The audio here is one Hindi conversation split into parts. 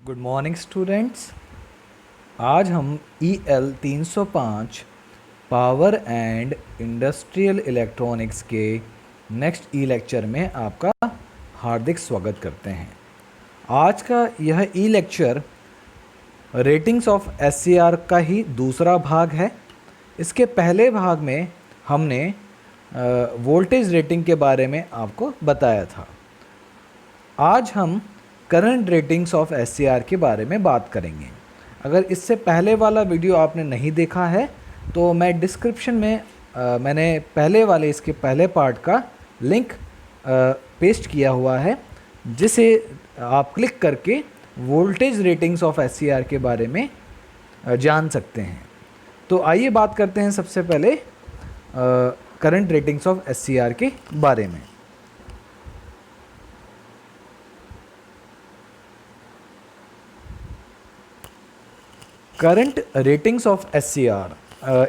Good morning students. आज हम EL 305 power and industrial electronics के नेक्स्ट लेक्चर में आपका हार्दिक स्वागत करते हैं। आज का यह लेक्चर रेटिंग्स ऑफ SCR का ही दूसरा भाग है। इसके पहले भाग में हमने वोल्टेज रेटिंग के बारे में आपको बताया था। आज हम करंट रेटिंग्स ऑफ SCR के बारे में बात करेंगे। अगर इससे पहले वाला वीडियो आपने नहीं देखा है तो मैं डिस्क्रिप्शन में मैंने पहले वाले इसके पहले पार्ट का लिंक पेस्ट किया हुआ है, जिसे आप क्लिक करके वोल्टेज रेटिंग्स ऑफ SCR के बारे में जान सकते हैं। तो आइए बात करते हैं सबसे पहले करंट रेटिंग्स ऑफ SCR के बारे में। करंट रेटिंग्स ऑफ SCR,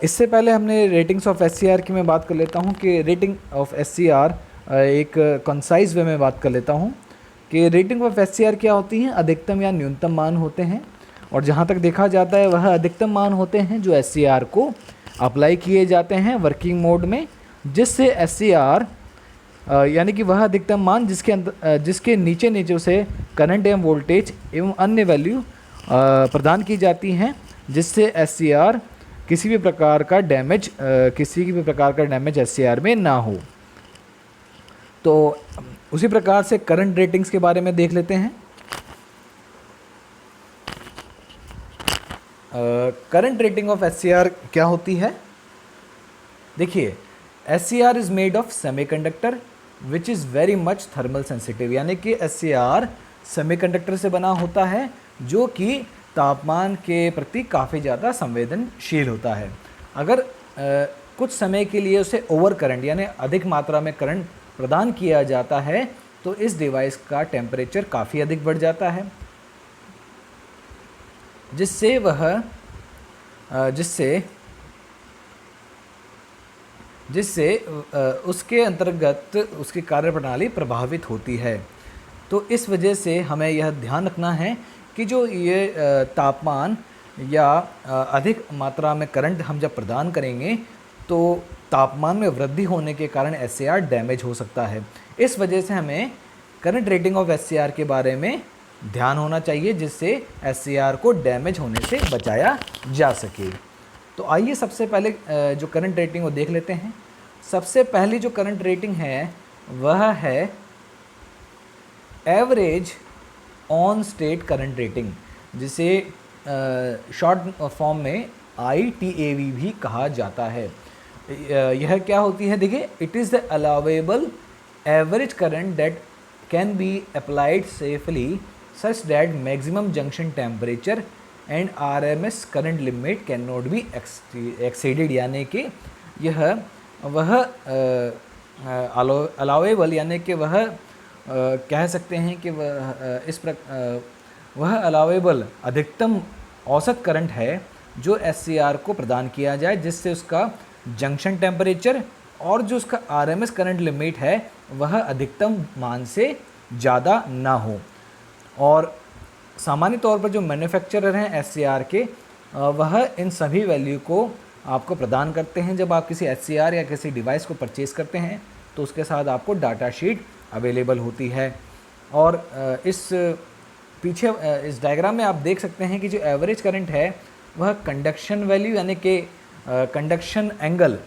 इससे पहले हमने रेटिंग्स ऑफ SCR की मैं बात कर लेता हूं कि रेटिंग ऑफ SCR एक कंसाइज वे में बात कर लेता हूं कि रेटिंग ऑफ SCR क्या होती हैं। अधिकतम या न्यूनतम मान होते हैं, और जहां तक देखा जाता है वह अधिकतम मान होते हैं जो SCR को अप्लाई किए जाते हैं वर्किंग मोड में, जिससे SCR यानी कि वह अधिकतम मान जिसके नीचे नीचे उसे करंट एवं वोल्टेज एवं अन्य वैल्यू प्रदान की जाती हैं, जिससे SCR किसी भी प्रकार का डैमेज SCR में ना हो। तो उसी प्रकार से करंट रेटिंग्स के बारे में देख लेते हैं। करंट रेटिंग ऑफ SCR क्या होती है। देखिए, SCR is made of semiconductor which is very much thermal sensitive, यानी कि SCR सेमीकंडक्टर से बना होता है जो कि तापमान के प्रति काफ़ी ज़्यादा संवेदनशील होता है। अगर कुछ समय के लिए उसे ओवर करंट यानी अधिक मात्रा में करंट प्रदान किया जाता है तो इस डिवाइस का टेम्परेचर काफ़ी अधिक बढ़ जाता है, जिससे उसके अंतर्गत उसकी कार्यप्रणाली प्रभावित होती है। तो इस वजह से हमें यह ध्यान रखना है कि जो ये तापमान या अधिक मात्रा में करंट हम जब प्रदान करेंगे तो तापमान में वृद्धि होने के कारण SCR डैमेज हो सकता है। इस वजह से हमें करंट रेटिंग ऑफ SCR के बारे में ध्यान होना चाहिए, जिससे SCR को डैमेज होने से बचाया जा सके। तो आइए सबसे पहले जो करंट रेटिंग वो देख लेते हैं। सबसे पहली जो करंट रेटिंग है वह है average on state current rating, जिसे शॉर्ट फॉर्म में ITAV भी कहा जाता है। यह क्या होती है, देखिए, it is the allowable average current that can be applied safely such that maximum junction temperature and RMS current limit can not be exceeded, यानी कि यह वह अलाउेबल यानी कि वह कह सकते हैं कि वह अलाउेबल अधिकतम औसत करंट है जो SCR को प्रदान किया जाए, जिससे उसका जंक्शन टेम्परेचर और जो उसका RMS करंट लिमिट है वह अधिकतम मान से ज़्यादा ना हो। और सामान्य तौर पर जो मैन्युफैक्चरर हैं SCR के, वह इन सभी वैल्यू को आपको प्रदान करते हैं। जब आप किसी SCR या किसी डिवाइस को परचेज़ करते हैं तो उसके साथ आपको डाटा शीट अवेलेबल होती है। और इस डायग्राम में आप देख सकते हैं कि जो एवरेज करंट है वह कंडक्शन वैल्यू यानी कि कंडक्शन एंगल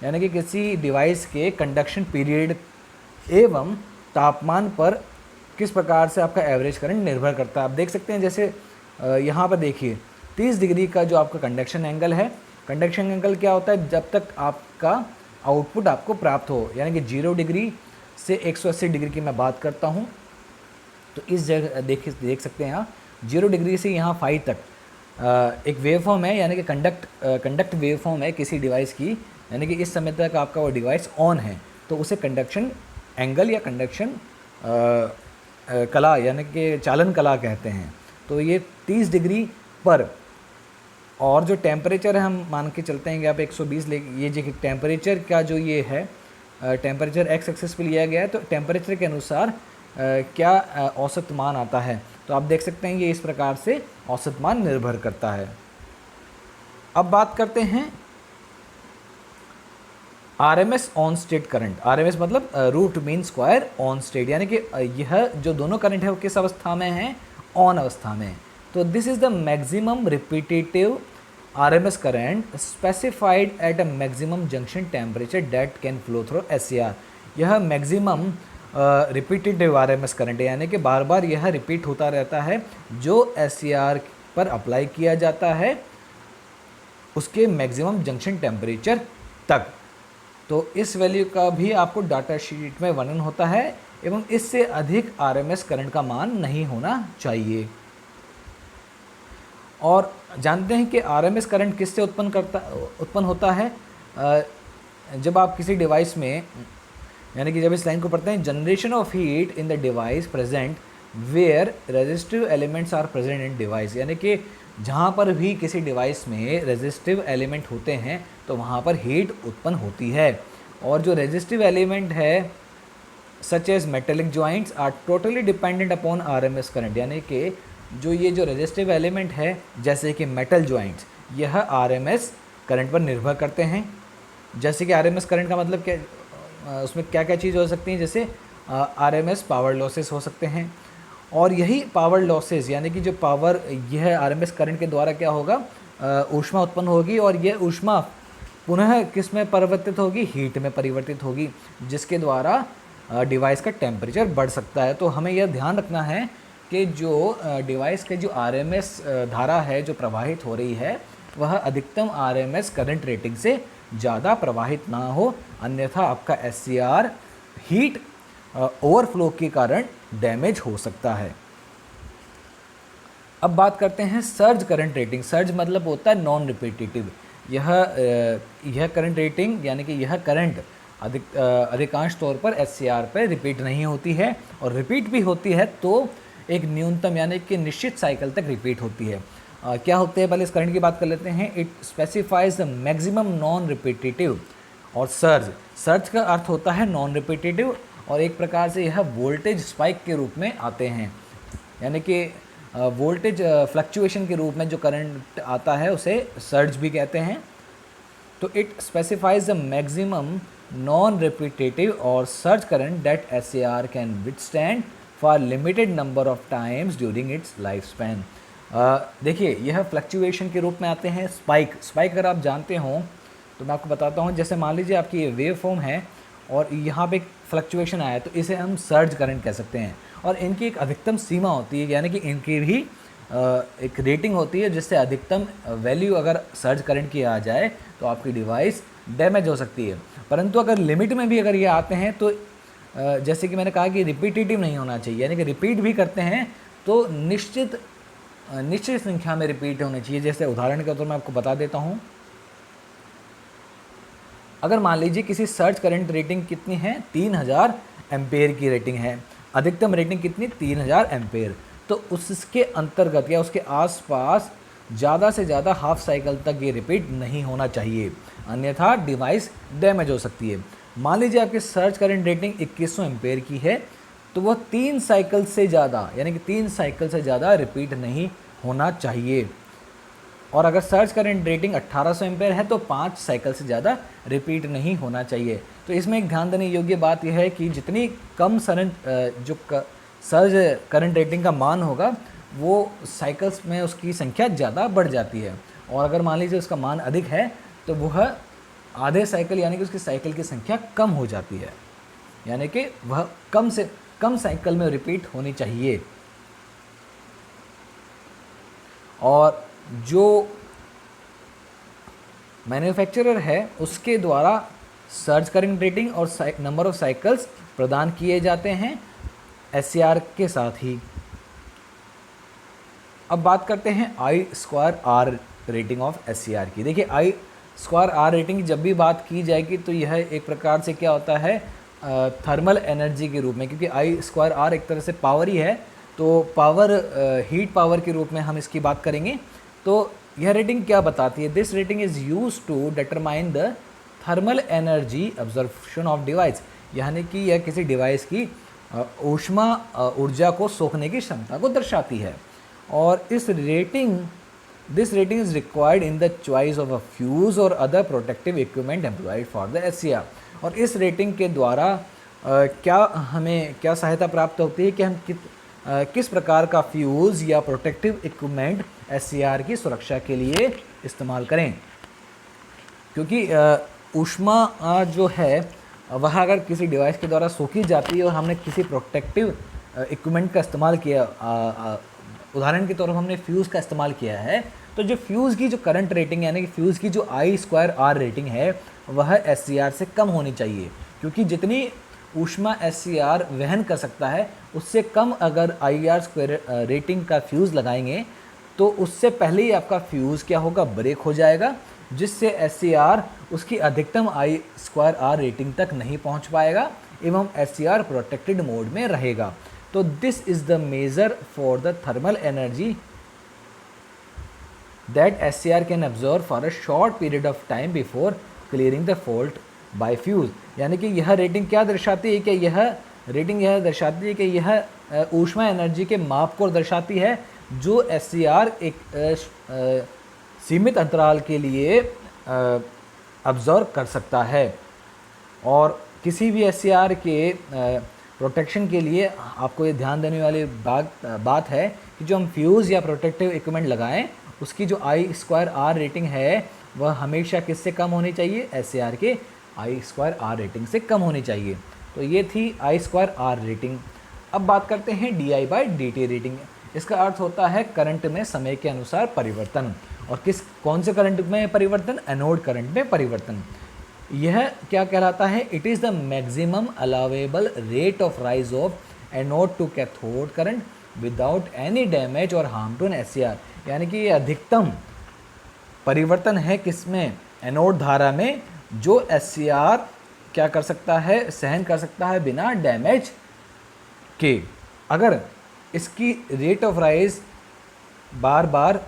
यानी कि किसी डिवाइस के कंडक्शन पीरियड एवं तापमान पर किस प्रकार से आपका एवरेज करंट निर्भर करता है। आप देख सकते हैं, जैसे यहाँ पर देखिए 30 डिग्री का जो आपका कंडक्शन एंगल है। कंडक्शन एंगल क्या होता है, जब तक आपका आउटपुट आपको प्राप्त हो, यानी कि 0 डिग्री से 180 डिग्री की मैं बात करता हूँ। तो इस जगह देख सकते हैं आप 0 डिग्री से यहाँ 5 तक एक वेव फॉर्म है, यानी कि कंडक्ट वेव फॉर्म है किसी डिवाइस की, यानी कि इस समय तक आपका वो डिवाइस ऑन है तो उसे कंडक्शन एंगल या कंडक्शन कला यानी कि चालन कला कहते हैं। तो ये 30 डिग्री पर, और जो टेम्परेचर है हम मान के चलते हैं कि आप 120 ले, ये जो टेम्परेचर का जो ये है टेम्परेचर एक्स एक्सिस पे लिया गया है, तो टेम्परेचर के अनुसार क्या औसत मान आता है। तो आप देख सकते हैं ये इस प्रकार से औसत मान निर्भर करता है। अब बात करते हैं RMS on state current. RMS मतलब root mean square on state, यानी कि यह जो दोनों करंट है वो किस अवस्था में है, ऑन अवस्था में। तो this is the maximum repetitive RMS current specified at a maximum junction temperature that can flow through SCR। यह मैक्सिमम रिपीटेटिव RMS करंट है, यानी कि बार बार यह रिपीट होता रहता है जो SCR पर अप्लाई किया जाता है उसके मैक्सिमम जंक्शन टेम्परेचर तक। तो इस वैल्यू का भी आपको डाटा शीट में वर्णन होता है एवं इससे अधिक RMS करंट का मान नहीं होना चाहिए। और जानते हैं कि RMS करंट किससे उत्पन्न होता है। जब आप किसी डिवाइस में, यानी कि जब इस लाइन को पढ़ते हैं, generation of heat in the device present where resistive elements are present in device, यानी कि जहाँ पर भी किसी डिवाइस में रेजिस्टिव एलिमेंट होते हैं तो वहाँ पर हीट उत्पन्न होती है। और जो रेजिस्टिव एलिमेंट है such as metallic joints are totally dependent upon RMS current, यानी कि जो ये जो रेजिस्टिव एलिमेंट है जैसे कि मेटल जॉइंट्स, यह RMS करंट पर निर्भर करते हैं। जैसे कि RMS करंट का मतलब क्या, उसमें क्या क्या चीज़ हो सकती हैं, जैसे RMS पावर लॉसेस हो सकते हैं। और यही पावर लॉसेस, यानी कि जो पावर, यह RMS करंट के द्वारा क्या होगा, ऊष्मा उत्पन्न होगी और यह ऊष्मा पुनः किस में परिवर्तित होगी, हीट में परिवर्तित होगी, जिसके द्वारा डिवाइस का टेम्परेचर बढ़ सकता है। तो हमें यह ध्यान रखना है कि जो डिवाइस के जो RMS धारा है जो प्रवाहित हो रही है वह अधिकतम RMS करंट रेटिंग से ज़्यादा प्रवाहित ना हो, अन्यथा आपका SCR हीट ओवरफ्लो के कारण डैमेज हो सकता है। अब बात करते हैं सर्ज करंट रेटिंग। सर्ज मतलब होता है नॉन रिपीटेटिव। यह करंट रेटिंग, यानी कि यह करंट अधिकांश तौर पर SCR पर रिपीट नहीं होती है, और रिपीट भी होती है तो एक न्यूनतम यानी कि निश्चित साइकिल तक रिपीट होती है। क्या होते हैं, पहले इस करंट की बात कर लेते हैं। It specifies the maximum non repetitive. और सर्ज का अर्थ होता है नॉन रिपीटेटिव, और एक प्रकार से यह वोल्टेज स्पाइक के रूप में आते हैं, यानी कि वोल्टेज फ्लक्चुएशन के रूप में जो करंट आता है उसे सर्ज भी कहते हैं। तो it specifies the maximum non repetitive और surge current that SCR can withstand for limited number of times during its lifespan. देखिए, यह फ्लक्चुएशन के रूप में आते हैं। स्पाइक अगर आप जानते हो तो मैं आपको बताता हूँ। जैसे मान लीजिए आपकी ये वेव फॉर्म है और यहाँ पे एक फ्लक्चुएशन आया, तो इसे हम सर्ज करंट कह सकते हैं। और इनकी एक अधिकतम सीमा होती है, यानी कि इनकी भी एक रेटिंग होती है, जिससे अधिकतम वैल्यू अगर सर्ज करंट की आ जाए तो आपकी डिवाइस डैमेज हो सकती है। परंतु अगर लिमिट में भी अगर ये आते हैं तो जैसे कि मैंने कहा कि रिपीटेटिव नहीं होना चाहिए, यानी कि रिपीट भी करते हैं तो निश्चित संख्या में रिपीट होनी चाहिए। जैसे उदाहरण के तौर मैं आपको बता देता हूँ। अगर मान लीजिए किसी सर्ज करंट रेटिंग कितनी है, 3000 एम्पेयर की रेटिंग है, अधिकतम रेटिंग कितनी, 3000 एम्पेयर, तो उसके अंतर्गत या उसके आसपास ज़्यादा से ज़्यादा हाफ साइकिल तक ये रिपीट नहीं होना चाहिए, अन्यथा डिवाइस डैमेज हो सकती है। मान लीजिए आपकी सर्ज करंट रेटिंग 2100 एम्पेयर की है, तो वह 3 साइकिल से ज़्यादा, यानी कि 3 साइकिल से ज़्यादा रिपीट नहीं होना चाहिए। और अगर सर्ज करंट रेटिंग 1800 एम्पेयर है तो 5 साइकिल से ज़्यादा रिपीट नहीं होना चाहिए। तो इसमें एक ध्यान देने योग्य बात यह है कि जितनी कम सर्ज करंट रेटिंग का मान होगा वो साइकिल्स में उसकी संख्या ज़्यादा बढ़ जाती है, और अगर मान लीजिए उसका मान अधिक है तो वह आधे साइकिल यानी कि उसकी साइकिल की संख्या कम हो जाती है, यानी कि वह कम से कम साइकिल में रिपीट होनी चाहिए। और जो मैन्युफैक्चरर है उसके द्वारा सर्ज करंट रेटिंग और नंबर ऑफ साइकिल्स प्रदान किए जाते हैं SCR के साथ ही। अब बात करते हैं I²R रेटिंग ऑफ SCR की। देखिए, I²R रेटिंग की जब भी बात की जाएगी तो यह एक प्रकार से क्या होता है, थर्मल एनर्जी के रूप में, क्योंकि I²R एक तरह से पावर ही है, तो पावर हीट पावर के रूप में हम इसकी बात करेंगे। तो यह रेटिंग क्या बताती है, this rating is use to determine the thermal energy absorption of device, यानी कि यह किसी डिवाइस की ऊष्मा ऊर्जा को सोखने की क्षमता को दर्शाती है। और this rating is required in the choice of a fuse और other protective equipment employed for the SCR. और इस रेटिंग के द्वारा हमें क्या सहायता प्राप्त होती है कि हम किस प्रकार का फ्यूज़ या प्रोटेक्टिव इक्विपमेंट एससीआर की सुरक्षा के लिए इस्तेमाल करें। क्योंकि ऊष्मा जो है वह अगर किसी डिवाइस के द्वारा सोखी जाती है और हमने किसी प्रोटेक्टिव इक्विपमेंट का इस्तेमाल किया, उदाहरण के तौर पर हमने फ्यूज़ का इस्तेमाल किया है, तो जो फ्यूज़ की जो करंट रेटिंग यानी कि फ्यूज़ की जो I²R रेटिंग है वह एससीआर से कम होनी चाहिए। क्योंकि जितनी ऊष्मा एससीआर वहन कर सकता है उससे कम अगर IR² रेटिंग का फ्यूज़ लगाएंगे तो उससे पहले ही आपका फ्यूज़ क्या होगा, ब्रेक हो जाएगा, जिससे एससीआर उसकी अधिकतम I²R रेटिंग तक नहीं पहुंच पाएगा एवं एससीआर प्रोटेक्टेड मोड में रहेगा। तो this is the measure for the thermal energy that SCR can observe for a short period of time before clearing the fault by fuse. यानी कि यह रेटिंग क्या दर्शाती है कि यह दर्शाती है कि यह ऊष्मा एनर्जी के माप को दर्शाती है जो एससीआर एक सीमित अंतराल के लिए ऑब्जर्व कर सकता है। और किसी भी एससीआर के प्रोटेक्शन के लिए आपको ये ध्यान देने वाली बात है कि जो हम फ्यूज़ या प्रोटेक्टिव इक्विपमेंट लगाएं उसकी जो I²R रेटिंग है वह हमेशा किससे कम होनी चाहिए, एससीआर के I²R रेटिंग से कम होनी चाहिए। तो ये थी I²R रेटिंग। अब बात करते हैं DI/dt रेटिंग। इसका अर्थ होता है करंट में समय के अनुसार परिवर्तन। और कौन से करंट में परिवर्तन, एनोड करंट में परिवर्तन। यह क्या कहलाता है, it is the maximum allowable rate of rise of anode to cathode current without any damage और हार्म टू एन एससीआर। यानी कि ये अधिकतम परिवर्तन है किसमें, एनोड धारा में, जो एससीआर क्या कर सकता है, सहन कर सकता है बिना डैमेज के। अगर इसकी रेट ऑफ राइज बार बार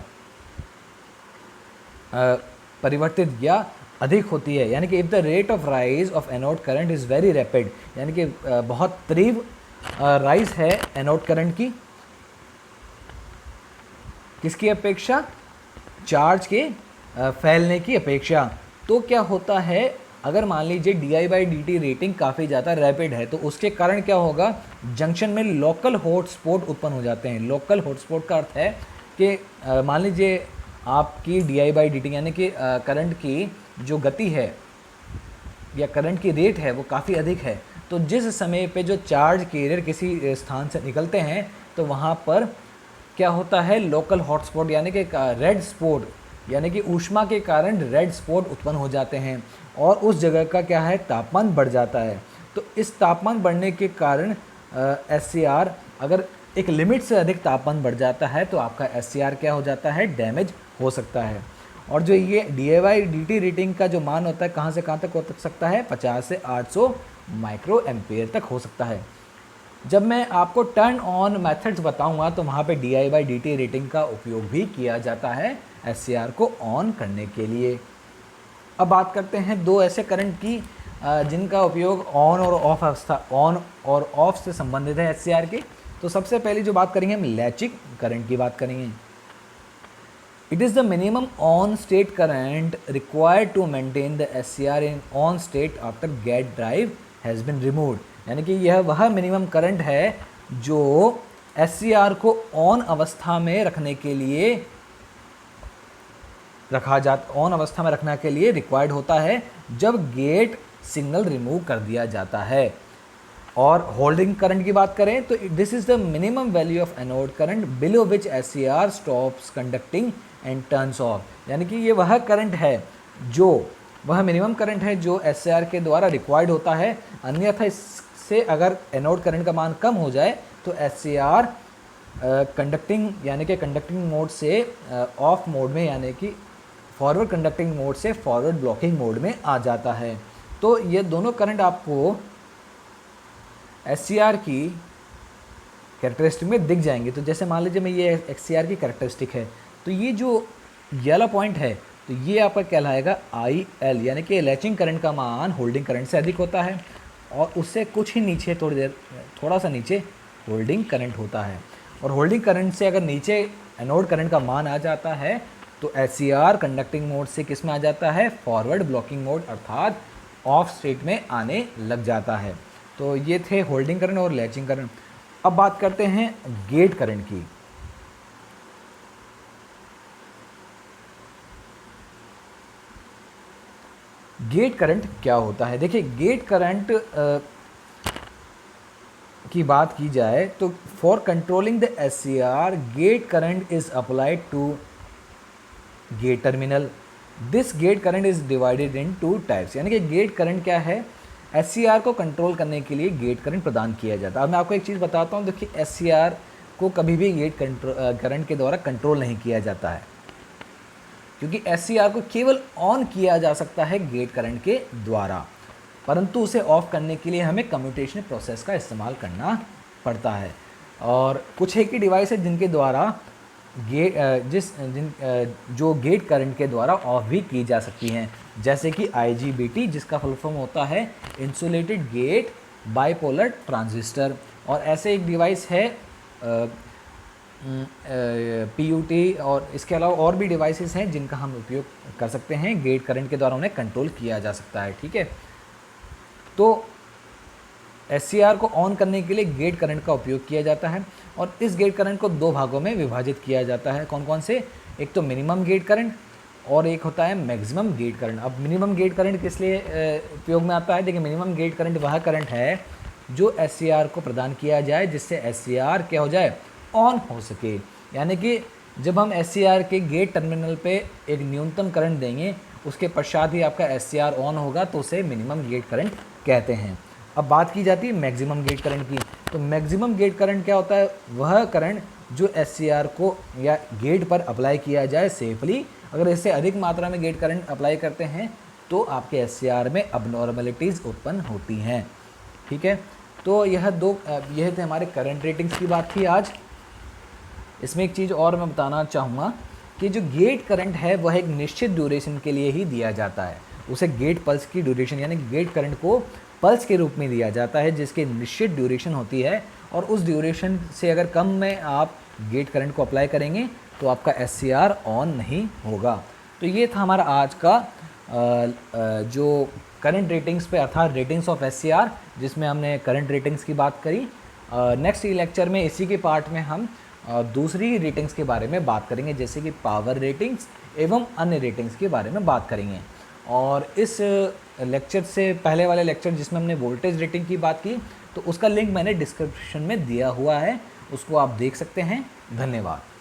परिवर्तित या अधिक होती है, यानी कि if the rate of rise of anode current is very rapid, यानी कि बहुत तीव्र राइज है एनोड करंट की, किसकी अपेक्षा, चार्ज के फैलने की अपेक्षा। तो क्या होता है, अगर मान लीजिए DI/dt रेटिंग काफ़ी ज़्यादा रैपिड है तो उसके कारण क्या होगा, जंक्शन में लोकल हॉटस्पॉट उत्पन्न हो जाते हैं। लोकल हॉटस्पॉट का अर्थ है कि मान लीजिए आपकी DI/dt यानी कि करंट की जो गति है या करंट की रेट है वो काफ़ी अधिक है, तो जिस समय पे जो चार्ज कैरियर किसी स्थान से निकलते हैं तो वहाँ पर क्या होता है, लोकल हॉटस्पॉट यानी कि रेड स्पॉट, यानी कि ऊष्मा के कारण रेड स्पॉट उत्पन्न हो जाते हैं और उस जगह का क्या है, तापमान बढ़ जाता है। तो इस तापमान बढ़ने के कारण एससीआर, अगर एक लिमिट से अधिक तापमान बढ़ जाता है तो आपका एससीआर क्या हो जाता है, डैमेज हो सकता है। और जो ये DI/dt रेटिंग का जो मान होता है कहाँ से कहाँ तक हो सकता है, 50 से 800 माइक्रो एम्पेयर तक हो सकता है। जब मैं आपको टर्न ऑन मेथड्स बताऊंगा तो वहाँ पे DI/dt रेटिंग का उपयोग भी किया जाता है एससीआर को ऑन करने के लिए। अब बात करते हैं दो ऐसे करंट की जिनका उपयोग ऑन और ऑफ से संबंधित है एससीआर के। तो सबसे पहले जो बात करेंगे हम लैचिंग करंट की बात करेंगे। It is the minimum on state current required to maintain the SCR in on state after gate drive has been removed. यानी कि यह वह मिनिमम करंट है जो एससीआर को ऑन अवस्था में रखने के लिए रिक्वायर्ड होता है जब गेट सिग्नल रिमूव कर दिया जाता है। और होल्डिंग करंट की बात करें तो this is the minimum value of anode current below which SCR stops conducting and turns of. यानी कि ये वह करंट है जो वह मिनिमम करंट है जो एससीआर के द्वारा रिक्वायर्ड होता है, अन्यथा इससे अगर एनोड करंट का मान कम हो जाए तो एससीआर कंडक्टिंग यानी कि कंडक्टिंग मोड से ऑफ मोड में, यानी कि फॉरवर्ड कंडक्टिंग मोड से फॉरवर्ड ब्लॉकिंग मोड में आ जाता है। तो ये दोनों करंट आपको एससीआर की कैरेक्टरिस्टिक में दिख जाएंगे। तो जैसे मान लीजिए मैं ये एससीआर की कैरेक्टरिस्टिक है, तो ये जो येलो पॉइंट है तो ये आपका कहलाएगा IL, यानी कि लैचिंग करंट का मान होल्डिंग करंट से अधिक होता है। और उससे कुछ ही नीचे थोड़ा सा नीचे होल्डिंग करंट होता है। और होल्डिंग करंट से अगर नीचे एनोड करंट का मान आ जाता है तो SCR कंडक्टिंग मोड से किस में आ जाता है, फॉरवर्ड ब्लॉकिंग मोड अर्थात ऑफ स्टेट में आने लग जाता है। तो ये थे होल्डिंग करंट और लैचिंग करंट। अब बात करते हैं गेट करंट की। गेट करंट क्या होता है? देखिए, गेट करंट की बात की जाए तो for controlling the SCR gate current is applied to gate terminal. This gate current is divided in two types. यानी कि गेट करंट क्या है, SCR को कंट्रोल करने के लिए गेट करंट प्रदान किया जाता है। अब मैं आपको एक चीज़ बताता हूँ, देखिए SCR को कभी भी गेट करंट के द्वारा कंट्रोल नहीं किया जाता है, क्योंकि SCR को केवल ऑन किया जा सकता है गेट करंट के द्वारा, परंतु उसे ऑफ करने के लिए हमें कम्यूटेशन प्रोसेस का इस्तेमाल करना पड़ता है। और कुछ एक ही डिवाइस है जिनके द्वारा जो गेट करंट के द्वारा ऑफ भी की जा सकती हैं, जैसे कि IGBT, जिसका फुल फॉर्म होता है इंसुलेटेड गेट बाइपोलर ट्रांजिस्टर। और ऐसे एक डिवाइस है PUT, और इसके अलावा और भी डिवाइसेस हैं जिनका हम उपयोग कर सकते हैं, गेट करंट के द्वारा उन्हें कंट्रोल किया जा सकता है। ठीक है, तो SCR को ऑन करने के लिए गेट करंट का उपयोग किया जाता है, और इस गेट करंट को दो भागों में विभाजित किया जाता है। कौन कौन से? एक तो मिनिमम गेट करंट और एक होता है मैक्सिमम गेट करंट। अब मिनिमम गेट करंट किस लिए उपयोग में आता है? देखिए, मिनिमम गेट करंट वह करंट है जो SCR को प्रदान किया जाए जिससे SCR क्या हो जाए, ऑन हो सके। यानी कि जब हम SCR के गेट टर्मिनल पे एक न्यूनतम करंट देंगे, उसके पश्चात ही आपका SCR ऑन होगा, तो उसे मिनिमम गेट करंट कहते हैं। अब बात की जाती है मैक्सिमम गेट करंट की। तो मैक्सिमम गेट करंट क्या होता है? वह करंट जो SCR को या गेट पर अप्लाई किया जाए सेफली। अगर इससे अधिक मात्रा में गेट करंट अप्लाई करते हैं तो आपके SCR में अबनॉर्मलिटीज़ उत्पन्न होती हैं। ठीक है, तो यह थे हमारे करंट रेटिंग्स की बात थी आज। इसमें एक चीज़ और मैं बताना चाहूँगा कि जो गेट करंट है वह एक निश्चित ड्यूरेशन के लिए ही दिया जाता है। उसे गेट पल्स की ड्यूरेशन यानी गेट करंट को पल्स के रूप में दिया जाता है, जिसकी निश्चित ड्यूरेशन होती है, और उस ड्यूरेशन से अगर कम में आप गेट करंट को अप्लाई करेंगे तो आपका SCR ऑन नहीं होगा। तो ये था हमारा आज का जो करंट रेटिंग्स पे अर्थात रेटिंग्स ऑफ SCR, जिसमें हमने करंट रेटिंग्स की बात करी। नेक्स्ट लेक्चर में इसी के पार्ट में हम दूसरी रेटिंग्स के बारे में बात करेंगे, जैसे कि पावर रेटिंग्स एवं अन्य रेटिंग्स के बारे में बात करेंगे। और इस लेक्चर से पहले वाले लेक्चर जिसमें हमने वोल्टेज रेटिंग की बात की, तो उसका लिंक मैंने डिस्क्रिप्शन में दिया हुआ है, उसको आप देख सकते हैं। धन्यवाद।